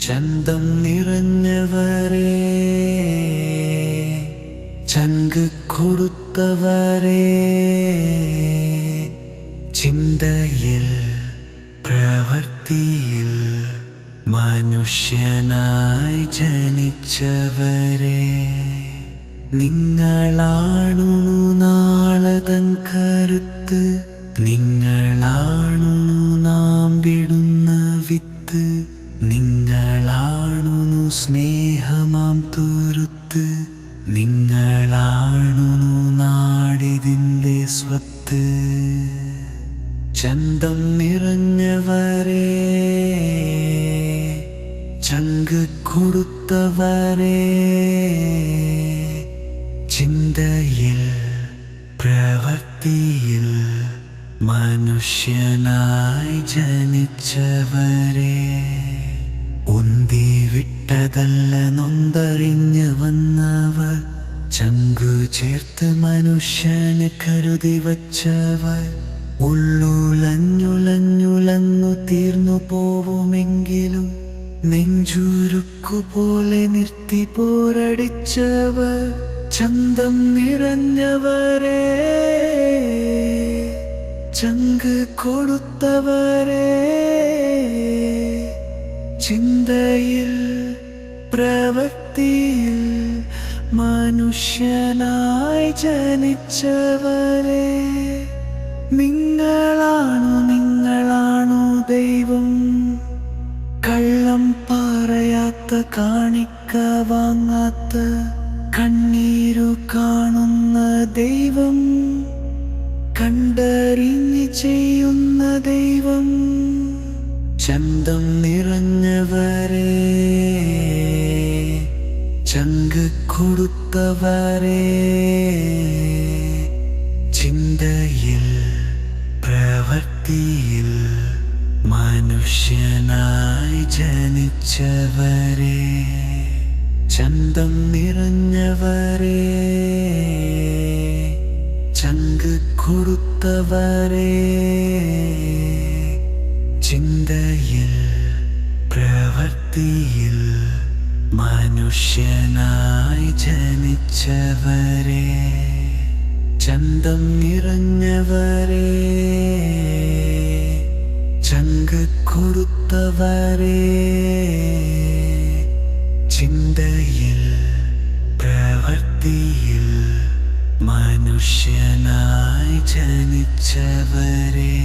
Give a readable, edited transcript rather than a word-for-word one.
ചന്തം നിറഞ്ഞവരേ, ചങ്ക് കൊടുത്തവരേ, ചിന്തയിൽ പ്രവൃത്തിയിൽ മനുഷ്യനായി ജനിച്ചവരേ, നിങ്ങളാണു നാളെ തൻ കരുത്ത്, നിങ്ങളാണു നാം വിടുന്ന വിത്ത്, നിങ്ങളാണു സ്നേഹമാം തുരുത്ത്, നിങ്ങളാണു നാടിതിൻ്റെ സ്വത്ത്. ചന്തം നിറഞ്ഞവരേ, ചങ്ക് കൊടുത്തവരേ, ചിന്തയിൽ പ്രവൃത്തിയിൽ മനുഷ്യനായി ജനിച്ചവരേ, ഉന്തി വിട്ടതല്ല നൊന്തറിഞ്ഞ് വന്നവർ, ചങ്കു ചേർത്ത് മനുഷ്യന് കരുതി വച്ചവർ, ഉള്ളുലഞ്ഞുലഞ്ഞുലഞ്ഞു തീർന്നു പോവുമെങ്കിലും നെഞ്ചുരുക്കുപോലെ നിർത്തി പോരടിച്ചവർ, ചന്തം നിറഞ്ഞവരേ, ചങ്ക് കൊടുത്തവരേ, ചിന്തയിൽ പ്രവൃത്തിയിൽ മനുഷ്യനായി ജനിച്ചവരേ, നിങ്ങളാണു ദൈവം, കള്ളം പറയാത്ത കാണിക്ക വാങ്ങാത്ത കണ്ണീരു കാണുന്ന ദൈവം, കണ്ടറിഞ്ഞ് ചെയ്യുന്ന ദൈവം. ചന്തം നിറഞ്ഞവരേ, ചങ്ക് കൊടുത്തവരേ, ചിന്തയിൽ പ്രവൃത്തിയിൽ മനുഷ്യനായി ജനിച്ചവരേ, ചന്തം നിറഞ്ഞവരേ, ചങ്ക് കൊടുത്തവരേ, ചിന്തയിൽ പ്രവൃത്തിയിൽ മനുഷ്യനായി ജനിച്ചവരേ, ചന്തം നിറഞ്ഞവരേ, ചങ്ക് കൊടുത്തവരേ, ചിന്തയിൽ പ്രവൃത്തിയിൽ മനുഷ്യനായി ജനിച്ചവരേ.